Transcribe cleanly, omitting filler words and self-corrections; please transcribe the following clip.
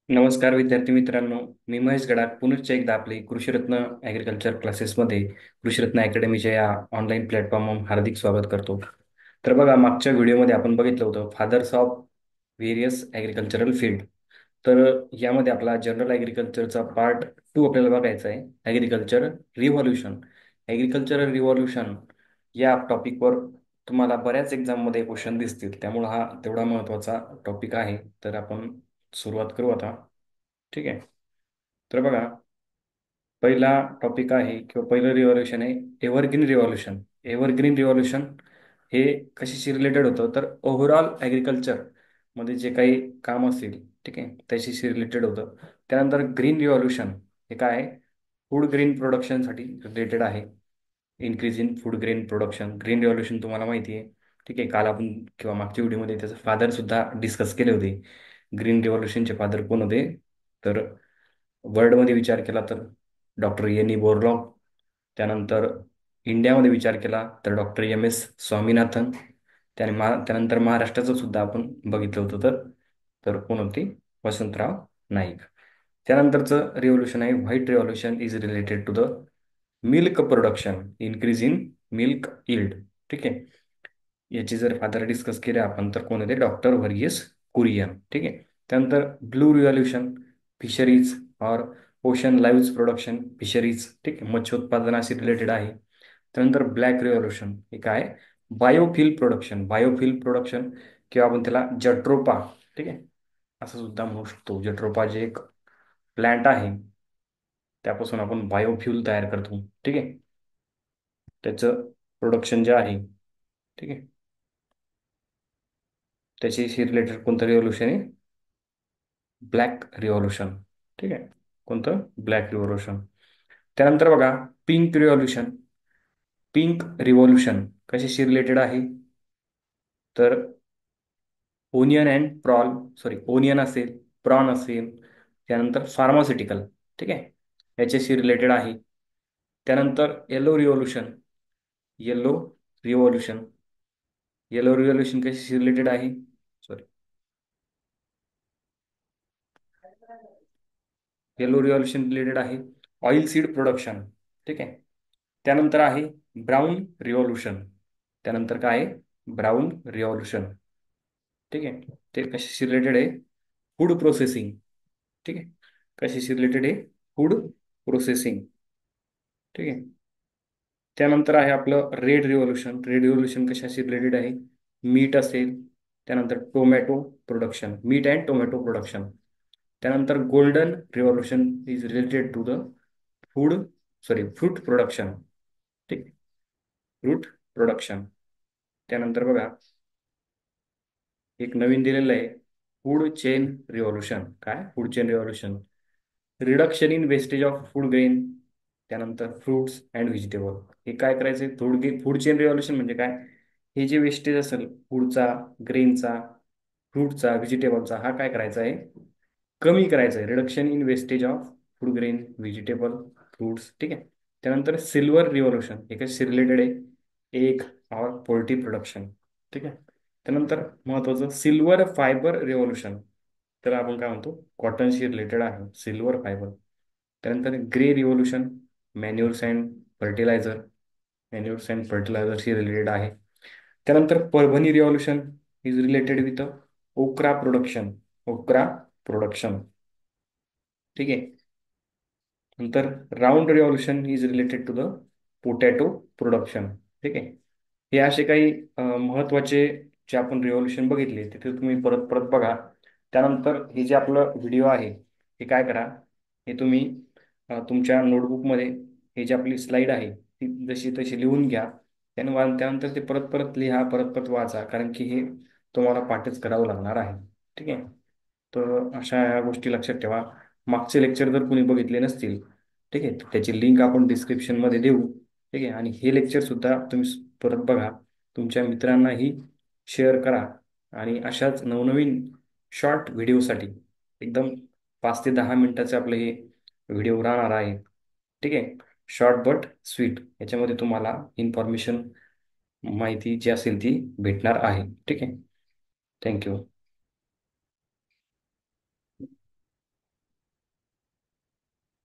नमस्कार विद्यार्थी मित्रांनो. मी महेश गडाख पुनश्च एकदा आपले कृषीरत्न ॲग्रिकल्चर क्लासेसमध्ये कृषीरत्न अकॅडमीच्या या ऑनलाईन प्लॅटफॉर्मवर हार्दिक स्वागत करतो. तर बघा, मागच्या व्हिडिओमध्ये आपण बघितलं होतं fathers of various agricultural field. तर यामध्ये आपला जनरल ॲग्रिकल्चरचा पार्ट 2 आपल्याला बघायचा आहे. Agriculture revolution. ॲग्रिकल्चरल रिव्हॉल्युशन या टॉपिकवर तुम्हाला बऱ्याच एक्झाममध्ये क्वेश्चन दिसतील, त्यामुळे हा तेवढा महत्त्वाचा टॉपिक आहे. तर आपण सुरुवात करू आता. ठीक आहे. तर बघा, पहिला टॉपिक आहे किंवा पहिलं रिव्हॉल्युशन आहे एव्हरग्रीन रिव्हॉल्युशन. एव्हरग्रीन रिव्हॉल्युशन हे कशाशी रिलेटेड होतं, तर ओव्हरऑल ॲग्रिकल्चर मध्ये जे काही काम असेल, ठीक आहे, त्याच्याशी रिलेटेड होतं. त्यानंतर ग्रीन रिव्हॉल्युशन हे काय आहे, फूड ग्रेन प्रोडक्शनसाठी रिलेटेड आहे. Increase in food grain production. Green revolution तुम्हाला माहिती आहे. ठीक आहे, काल आपण किंवा मागच्या व्हिडिओमध्ये त्याचे फादर सुद्धा डिस्कस केले होते. ग्रीन रिव्हॉल्युशनचे फादर कोण होते, तर वर्ल्डमध्ये विचार केला तर डॉक्टर एन ई बोरलॉग. त्यानंतर इंडियामध्ये विचार केला तर डॉक्टर एम एस स्वामीनाथन. त्यानंतर महाराष्ट्राचं सुद्धा आपण बघितलं होतं, तर कोण होते, वसंतराव नाईक. त्यानंतरचं रिव्होल्यूशन आहे white revolution, is related to the milk production, increase in milk yield. ठीक आहे, याची जर फादर डिस्कस केले आपण तर कोण होते, डॉक्टर व्हर्गीस कुरियन. ठीक आहे. त्यानंतर ब्लू रिव्होल्यूशन, फिशरीज और ओशन लाईव्ह प्रोडक्शन, फिशरीज. ठीक आहे, मत्स्य उत्पादनाशी रिलेटेड आहे. त्यानंतर ब्लॅक रिव्होल्यूशन हे काय, बायोफिल प्रोडक्शन. बायोफिल प्रोडक्शन किंवा आपण त्याला जट्रोपा, ठीक आहे, असं सुद्धा म्हणू शकतो. जट्रोपा जे एक प्लॅन्ट आहे, त्यापासून आपण बायोफ्युल तयार करतो. ठीक आहे, त्याचं प्रोडक्शन जे आहे, ठीक आहे, त्याच्याशी रिलेटेड कोणतं रिव्होल्यूशन आहे, ब्लॅक रिव्होल्यूशन. ठीक आहे, कोणतं, ब्लॅक रिव्होल्यूशन. त्यानंतर बघा, पिंक रिव्होल्यूशन. पिंक रिव्होल्यूशन कशाशी रिलेटेड आहे, तर onion and prowl, sorry, onion असेल, प्रॉन असेल, त्यानंतर फार्मास्युटिकल. ठीक आहे, याच्याशी रिलेटेड आहे. त्यानंतर yellow revolution. Yellow revolution. Yellow revolution कशाशी रिलेटेड आहे, सॉरी, येलो रिव्होल्यूशन रिलेटेड आहे ऑइल सीड प्रोडक्शन. ठीक आहे. त्यानंतर आहे ब्राऊन रिव्होल्यूशन. त्यानंतर काय आहे, ब्राऊन रिव्होल्यूशन. ठीक आहे, ते कशाशी रिलेटेड आहे, फूड प्रोसेसिंग. ठीक आहे, कशाशी रिलेटेड आहे, फूड प्रोसेसिंग. ठीक आहे. त्यानंतर आहे आपलं रेड रिव्होल्यूशन. रेड रिव्होल्यूशन कशाशी रिलेटेड आहे, मीट असेल, त्यानंतर tomato production, meat and tomato production. त्यानंतर golden revolution is related to the food, sorry, fruit production. ठीक, फ्रूट प्रोडक्शन. त्यानंतर बघा, एक नवीन दिलेलं आहे फूड चेन रिव्होल्यूशन. काय, food chain revolution, reduction in wastage of food grain, त्यानंतर फ्रुट्स अँड व्हेजिटेबल. हे काय करायचे, फूड चेन रिव्होल्यूशन म्हणजे काय, हे जे वेस्टेज असेल फूडचा, ग्रेनचा, फ्रूटचा, व्हेजिटेबलचा, हा काय करायचा आहे, कमी करायचं आहे. Reduction in wastage of food grain, vegetable, fruits. ठीक आहे. त्यानंतर सिल्वर रिव्होल्यूशन हे कशी रिलेटेड आहे, एग और पोल्ट्री प्रोडक्शन. ठीक आहे. त्यानंतर महत्वाचं सिल्वर फायबर रिव्होल्यूशन, त्याला आपण काय म्हणतो, कॉटनशी रिलेटेड आहे सिल्वर फायबर. त्यानंतर grey revolution, manures and fertiliser, manures and फर्टिलायझरशी रिलेटेड आहे. त्यानंतर Parbhani revolution is related with okra production, okra production. ठीक आहे. नंतर round revolution is related to the potato production. ठीक आहे. हे असे काही महत्त्वाचे जे आपण रिव्होल्यूशन बघितले, तिथे तुम्ही परत परत बघा. त्यानंतर हे जे आपलं व्हिडिओ आहे, हे काय करा, हे तुम्ही तुमच्या नोटबुकमध्ये हे जी आपली स्लाईड आहे ती जशी तशी लिहून घ्या. त्यानंतर ते परत परत लिहा, परत परत वाचा, कारण की हे तुम्हाला पाठच करावं लागणार आहे. ठीक आहे. तर अशा या गोष्टी लक्षात ठेवा. मागचे लेक्चर जर कोणी बघितले नसतील, ठीक आहे, तर त्याची लिंक आपण डिस्क्रिप्शनमध्ये देऊ. ठीक आहे, आणि हे लेक्चर सुद्धा तुम्ही परत बघा, तुमच्या मित्रांनाही शेअर करा. आणि अशाच नवनवीन शॉर्ट व्हिडिओसाठी एकदम 5 ते 10 मिनिटाचे आपले हे व्हिडिओ राहणार आहे. ठीक आहे, शॉर्ट बट स्वीट. याच्यामध्ये तुम्हाला इन्फॉर्मेशन, माहिती जी असेल ती भेटणार आहे. ठीक आहे. थँक्यू.